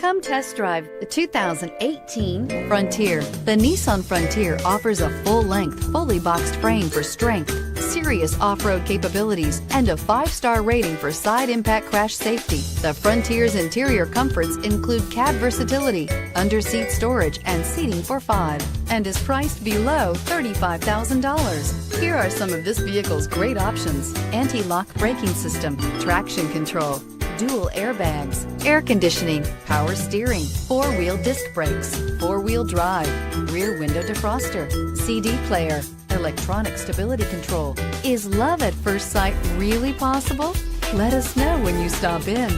Come test drive the 2018 Frontier. The Nissan Frontier offers a full-length, fully boxed frame for strength, serious off-road capabilities, and a 5-star rating for side impact crash safety. The Frontier's interior comforts include cab versatility, under-seat storage, and seating for 5, and is priced below $35,000. Here are some of this vehicle's great options: anti-lock braking system, traction control, dual airbags, air conditioning, power steering, 4-wheel disc brakes, 4-wheel drive, rear window defroster, CD player, electronic stability control. Is love at first sight really possible? Let us know when you stop in.